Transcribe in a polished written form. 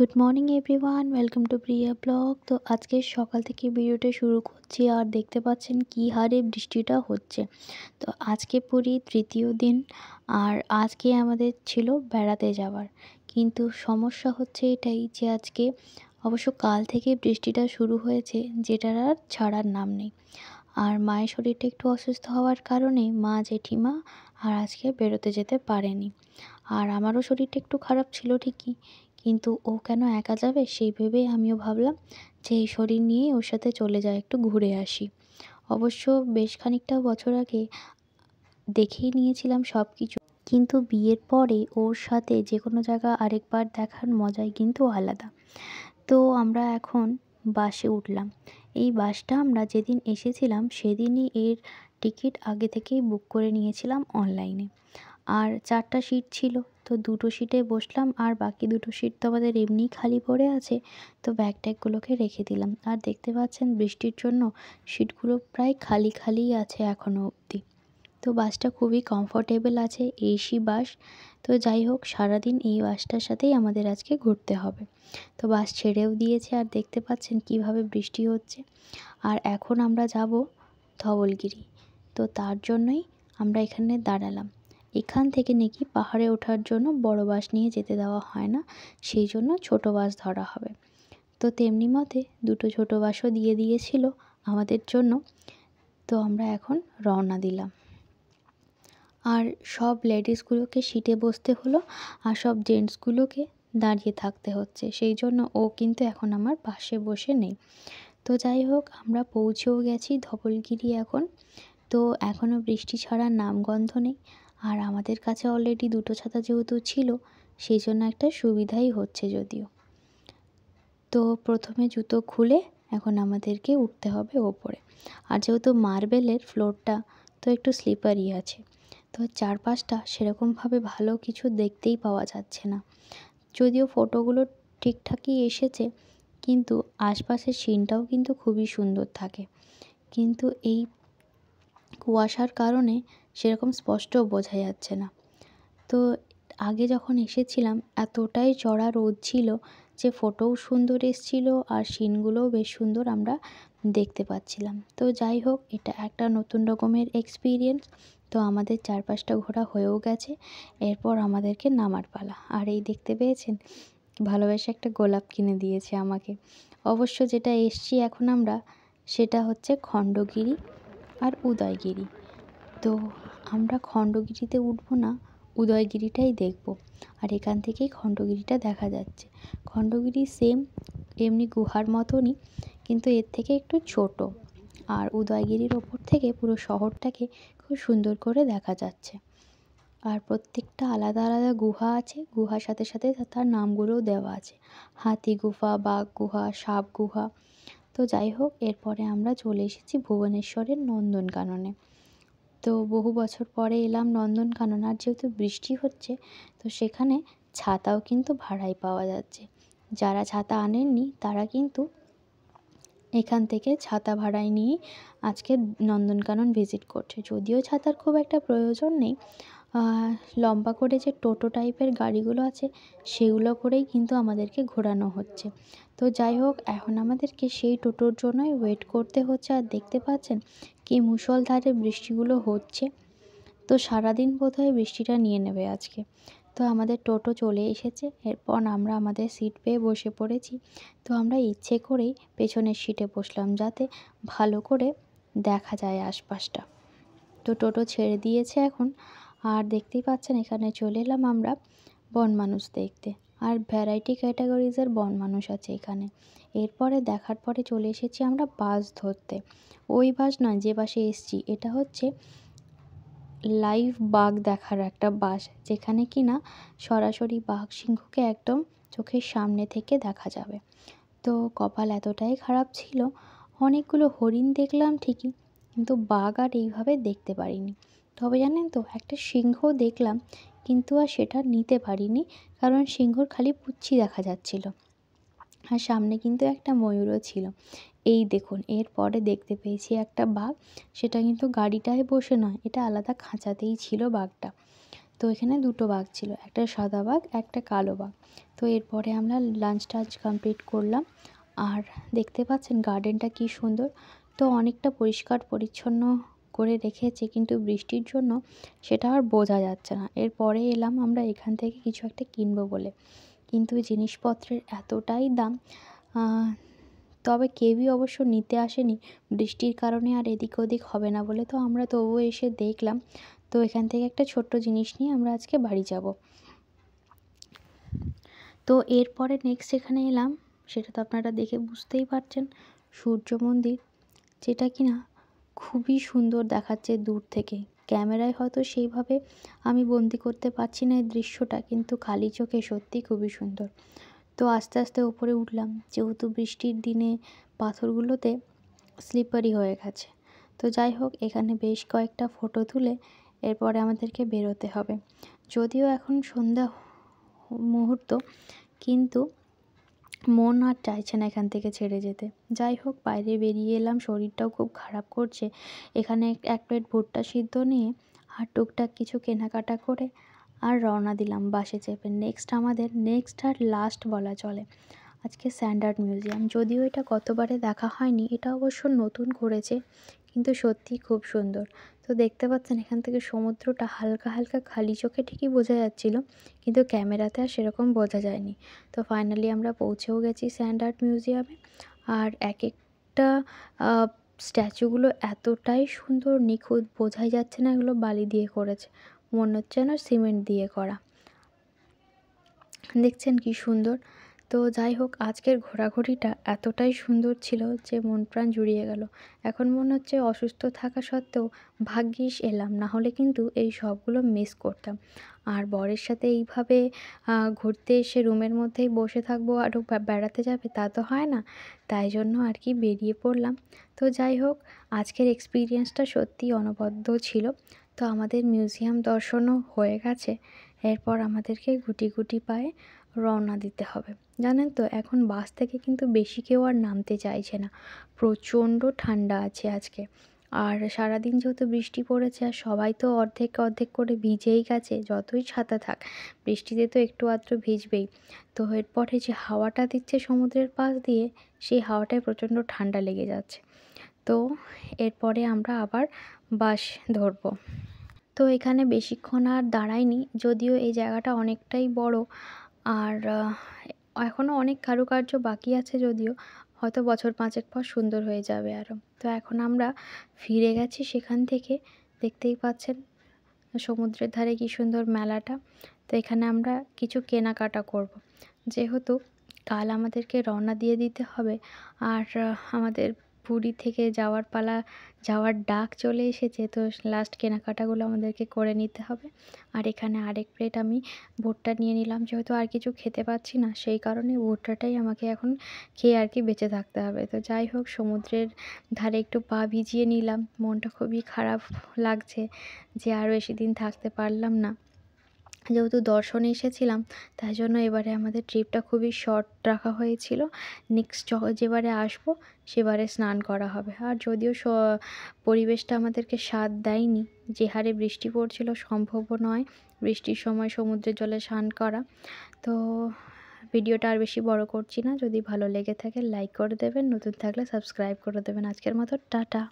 Good morning everyone, welcome to Priya blog. তো আজকে সকাল থেকে ভিডিওটা শুরু করছি, আর দেখতে পাচ্ছেন কী হারে বৃষ্টিটা হচ্ছে। তো আজকে পুরী তৃতীয় দিন, আর আজকে আমাদের ছিল বেড়াতে যাওয়ার। কিন্তু সমস্যা হচ্ছে এটাই যে আজকে অবশ্য কাল থেকে বৃষ্টিটা শুরু হয়েছে, যেটার আর ছাড়ার নাম নেই। আর মায়ের শরীরটা একটু অসুস্থ হওয়ার কারণে মা জেঠিমা আর আজকে বেরোতে যেতে পারেনি। আর আমারও শরীরটা একটু খারাপ ছিল ঠিকই, কিন্তু ও কেন একা যাবে সেই ভেবেই আমিও ভাবলাম যে এই শরীর নিয়েই ওর সাথে চলে যায়, একটু ঘুরে আসি। অবশ্য বেশ খানিকটা বছর আগে দেখেই নিয়েছিলাম সব কিছু, কিন্তু বিয়ের পরে ওর সাথে যে কোনো জায়গা আরেকবার দেখার মজাই কিন্তু আলাদা। তো আমরা এখন বাসে উঠলাম। এই বাসটা আমরা যেদিন এসেছিলাম সেদিনই এর টিকিট আগে থেকেই বুক করে নিয়েছিলাম অনলাইনে। আর 4টা সিট ছিল, তো 2টো সিটে বসলাম, আর বাকি 2টো সিট তো আমাদের এমনিই খালি পড়ে আছে। তো ব্যাগ ট্যাগগুলোকে রেখে দিলাম। আর দেখতে পাচ্ছেন বৃষ্টির জন্য সিটগুলো প্রায় খালি খালিই আছে এখনও অবধি। তো বাসটা খুবই কমফোর্টেবল আছে, এসি বাস। তো যাই হোক, সারাদিন এই বাসটার সাথেই আমাদের আজকে ঘুরতে হবে। তো বাস ছেড়েও দিয়েছে, আর দেখতে পাচ্ছেন কিভাবে বৃষ্টি হচ্ছে। আর এখন আমরা যাব ধবলগিরি। তো তার জন্যই আমরা এখানে দাঁড়ালাম। এখান থেকে নাকি পাহাড়ে ওঠার জন্য বড় বাস নিয়ে যেতে দেওয়া হয় না, সেই জন্য ছোট বাস ধরা হবে। তো তেমনি মতে 2টো ছোট বাসও দিয়ে দিয়েছিল আমাদের জন্য। তো আমরা এখন রওনা দিলাম। আর সব লেডিসগুলোকে সিটে বসতে হলো, আর সব জেন্টসগুলোকে দাঁড়িয়ে থাকতে হচ্ছে। সেই জন্য ও কিন্তু এখন আমার পাশে বসে নেই। তো যাই হোক, আমরা পৌঁছেও গেছি ধবলগিরি এখন। তো এখনও বৃষ্টি ছাড়ার নামগন্ধ নেই। আর আমাদের কাছে অলরেডি 2টো ছাতা যেহেতু ছিল, সেই জন্য একটা সুবিধাই হচ্ছে যদিও। তো প্রথমে জুতো খুলে এখন আমাদেরকে উঠতে হবে ওপরে। আর যেহেতু মার্বেলের ফ্লোরটা, তো একটু স্লিপারি আছে। তো চারপাশটা সেরকমভাবে ভালো কিছু দেখতেই পাওয়া যাচ্ছে না। যদিও ফটোগুলো ঠিকঠাকই এসেছে, কিন্তু আশপাশের সিনটাও কিন্তু খুবই সুন্দর থাকে। কিন্তু এই কুয়াশার কারণে সেরকম স্পষ্ট বোঝা যাচ্ছে না। তো আগে যখন এসেছিলাম এতটাই চড়া রোদ ছিল যে ফটোও সুন্দর এসছিল, আর সিনগুলোও বেশ সুন্দর আমরা দেখতে পাচ্ছিলাম। তো যাই হোক, এটা একটা নতুন রকমের এক্সপিরিয়েন্স। তো আমাদের চারপাশটা ঘোরা হয়েও গেছে, এরপর আমাদেরকে নামার পালা। আর এই দেখতে পেয়েছেন, ভালোবেসে একটা গোলাপ কিনে দিয়েছে আমাকে। অবশ্য যেটা এসছি এখন আমরা, সেটা হচ্ছে খণ্ডগিরি আর উদয়গিরি। তো আমরা খণ্ডগিরিতে উঠবো না, উদয়গিরিটাই দেখব। আর এখান থেকেই খণ্ডগিরিটা দেখা যাচ্ছে। খণ্ডগিরি সেম এমনি গুহার মতনই, কিন্তু এর থেকে একটু ছোট। আর উদয়গিরির ওপর থেকে পুরো শহরটাকে খুব সুন্দর করে দেখা যাচ্ছে। আর প্রত্যেকটা আলাদা আলাদা গুহা আছে, গুহার সাথে সাথে তার নামগুলোও দেওয়া আছে। হাতি গুহা, বাঘ গুহা, সাপ গুহা। তো যাই হোক, এরপরে আমরা চলে এসেছি ভুবনেশ্বরের নন্দনকাননে। তো বহু বছর পরে এলাম নন্দনকানন, আর যেহেতু বৃষ্টি হচ্ছে, তো সেখানে ছাতাও কিন্তু ভাড়ায় পাওয়া যাচ্ছে। যারা ছাতা আনেননি তারা কিন্তু এখান থেকে ছাতা ভাড়ায় নিয়ে আজকে নন্দনকানন ভিজিট করছে। যদিও ছাতার খুব একটা প্রয়োজন নেই, লম্বা করে যে টোটো টাইপের গাড়িগুলো আছে সেগুলো করেই কিন্তু আমাদেরকে ঘোরানো হচ্ছে। তো যাই হোক, এখন আমাদেরকে সেই টোটোর জন্যই ওয়েট করতে হচ্ছে। আর দেখতে পাচ্ছেন কি মুষলধারে বৃষ্টিগুলো হচ্ছে। তো সারাদিন বোধহয় বৃষ্টিটা নিয়ে নেবে আজকে। তো আমাদের টোটো চলে এসেছে, এরপর আমরা আমাদের সিট পেয়ে বসে পড়েছি। তো আমরা ইচ্ছে করেই পেছনের সিটে বসলাম, যাতে ভালো করে দেখা যায় আশপাশটা। তো টোটো ছেড়ে দিয়েছে এখন, আর দেখতেই পাচ্ছেন এখানে চলে এলাম আমরা বনমানুষ দেখতে। আর ভ্যারাইটি ক্যাটাগরিজের বনমানুষ আছে এখানে। এরপরে দেখার পরে চলে এসেছি আমরা বাস ধরতে। ওই বাস নয় যে বাসে এসছি, এটা হচ্ছে লাইভ বাঘ দেখার একটা বাস, যেখানে কিনা সরাসরি বাঘ সিংহকে একদম চোখের সামনে থেকে দেখা যাবে। তো কপাল এতটাই খারাপ ছিল, অনেকগুলো হরিণ দেখলাম ঠিকই, কিন্তু বাঘ আর এইভাবে দেখতে পারিনি। তবে জানেন তো, একটা সিংহ দেখলাম, কিন্তু আর সেটা নিতে পারিনি, কারণ সিংহর খালি পুচ্ছি দেখা যাচ্ছিল। আর সামনে কিন্তু একটা ময়ূরও ছিল। এই দেখুন, এরপরে দেখতে পেয়েছি একটা বাঘ, সেটা কিন্তু গাড়িটায় বসে নয়, এটা আলাদা খাঁচাতেই ছিল বাঘটা। তো এখানে দুটো বাঘ ছিল, একটা সাদা বাঘ একটা কালো বাঘ। তো এরপরে আমরা লাঞ্চ টাঞ্চ কমপ্লিট করলাম। আর দেখতে পাচ্ছেন গার্ডেনটা কি সুন্দর। তো অনেকটা পরিষ্কার পরিচ্ছন্ন করে রেখেছে, কিন্তু বৃষ্টির জন্য সেটা আর বোঝা যাচ্ছে না। এরপরে এলাম আমরা এখান থেকে কিছু একটা কিনবো বলে, কিন্তু জিনিসপত্রের এতটাই দাম। তবে কেউই অবশ্য নিতে আসেনি, বৃষ্টির কারণে আর এদিক ওদিক হবে না বলে। তো আমরা তবুও এসে দেখলাম। তো এখান থেকে একটা ছোট্ট জিনিস নিয়ে আমরা আজকে বাড়ি যাব। তো এরপরে নেক্সট এখানে এলাম, সেটা তো আপনারা দেখে বুঝতেই পারছেন, সূর্য মন্দির, যেটা কিনা খুবই সুন্দর দেখাচ্ছে দূর থেকে। ক্যামেরায় হয়তো সেইভাবে আমি বন্দি করতে পারছি না এই দৃশ্যটা, কিন্তু খালি চোখে সত্যি খুবই সুন্দর। তো আস্তে আস্তে উপরে উঠলাম, যেহেতু বৃষ্টির দিনে পাথরগুলোতে স্লিপারি হয়ে গেছে। তো যাই হোক, এখানে বেশ কয়েকটা ফটো তুলে এরপরে আমাদেরকে বেরোতে হবে। যদিও এখন সন্ধ্যা মুহূর্ত, কিন্তু মন আর চাইছে না এখান থেকে ছেড়ে যেতে। যাই হোক, বাইরে বেরিয়ে এলাম, শরীরটাও খুব খারাপ করছে। এখানে এক প্লেট ভুট্টা সিদ্ধ নিয়ে আর টুকটাক কিছু কেনাকাটা করে আর রওনা দিলাম বাসে চেপে। আমাদের নেক্সট আর লাস্ট বলা চলে আজকে স্যান্ডার্ড মিউজিয়াম। যদিও এটা গতবারে দেখা হয়নি, এটা অবশ্য নতুন করেছে, কিন্তু সত্যিই খুব সুন্দর। তো দেখতে পাচ্ছেন এখান থেকে সমুদ্রটা হালকা হালকা খালি চোখে ঠিকই বোঝা যাচ্ছিল, কিন্তু ক্যামেরাতে আর সেরকম বোঝা যায়নি। তো ফাইনালি আমরা পৌঁছেও গেছি স্যান্ডার্ড মিউজিয়ামে। আর এক একটা স্ট্যাচুগুলো এতটাই সুন্দর, নিখুঁত, বোঝাই যাচ্ছে না এগুলো বালি দিয়ে করেছে, মনে হচ্ছে না সিমেন্ট দিয়ে করা। দেখছেন কি সুন্দর। তো যাই হোক, আজকের ঘোরাঘুরিটা এতটাই সুন্দর ছিল যে মন প্রাণ জুড়িয়ে গেল। এখন মনে হচ্ছে অসুস্থ থাকা সত্ত্বেও ভাগ্যিস এলাম, না হলে কিন্তু এই সবগুলো মিস করতাম। আর বরের সাথে এইভাবে ঘুরতে এসে রুমের মধ্যেই বসে থাকবো আর বেড়াতে যাবে, তা তো হয় না। তাই জন্য আর কি বেরিয়ে পড়লাম। তো যাই হোক, আজকের এক্সপিরিয়েন্সটা সত্যিই অনবদ্য ছিল। তো আমাদের মিউজিয়াম দর্শনও হয়ে গেছে। এরপর আমাদেরকে গুটি গুটি পায়ে রওনা দিতে হবে। জানেন তো, এখন বাস থেকে কিন্তু বেশি কেউ আর নামতে চাইছে না, প্রচণ্ড ঠান্ডা আছে আজকে। আর সারাদিন যেহেতু বৃষ্টি পড়েছে, আর সবাই তো অর্ধেক অর্ধেক করে ভিজেই গেছে, যতই ছাতা থাক বৃষ্টিতে তো একটু আধটু ভিজবেই। তো এরপরে যে হাওয়াটা দিচ্ছে সমুদ্রের পাশ দিয়ে, সেই হাওয়াটায় প্রচণ্ড ঠান্ডা লেগে যাচ্ছে। তো এরপরে আমরা আবার বাস ধরবো। তো এখানে বেশিক্ষণ আর দাঁড়াইনি, যদিও এই জায়গাটা অনেকটাই বড়। আর এখনও অনেক কারুকার্য বাকি আছে, যদিও হয়তো বছর 5 পর সুন্দর হয়ে যাবে আরও। তো এখন আমরা ফিরে গেছি সেখান থেকে। দেখতেই পাচ্ছেন সমুদ্রের ধারে কি সুন্দর মেলাটা। তো এখানে আমরা কিছু কেনাকাটা করব, যেহেতু কাল আমাদেরকে রওনা দিয়ে দিতে হবে। আর আমাদের পুরী থেকে যাওয়ার পালা, যাওয়ার ডাক চলে এসেছে। তো লাস্ট কেনাকাটাগুলো আমাদেরকে করে নিতে হবে। আর এখানে আরেক প্লেট আমি ভুট্টা নিয়ে নিলাম, যেহেতু আর কিছু খেতে পাচ্ছি না, সেই কারণে ভুট্টাটাই আমাকে এখন খেয়ে আর কি বেঁচে থাকতে হবে। তো যাই হোক, সমুদ্রের ধারে একটু পা ভিজিয়ে নিলাম। মনটা খুবই খারাপ লাগছে যে আর বেশি দিন থাকতে পারলাম না। যেহেতু দর্শনে এসেছিলাম, তাই জন্য এবারে আমাদের ট্রিপটা খুবই শর্ট রাখা হয়েছিল। নেক্সট যেবারে আসবো সেবারে স্নান করা হবে। আর যদিও পরিবেশটা আমাদেরকে সাথ দেয়নি, যে হারে বৃষ্টি পড়ছিল, সম্ভবও নয় বৃষ্টির সময় সমুদ্রের জলে স্নান করা। তো ভিডিওটা আর বেশি বড় করছি না। যদি ভালো লেগে থাকে লাইক করে দেবেন, নতুন থাকলে সাবস্ক্রাইব করে দেবেন। আজকের মতো টাটা।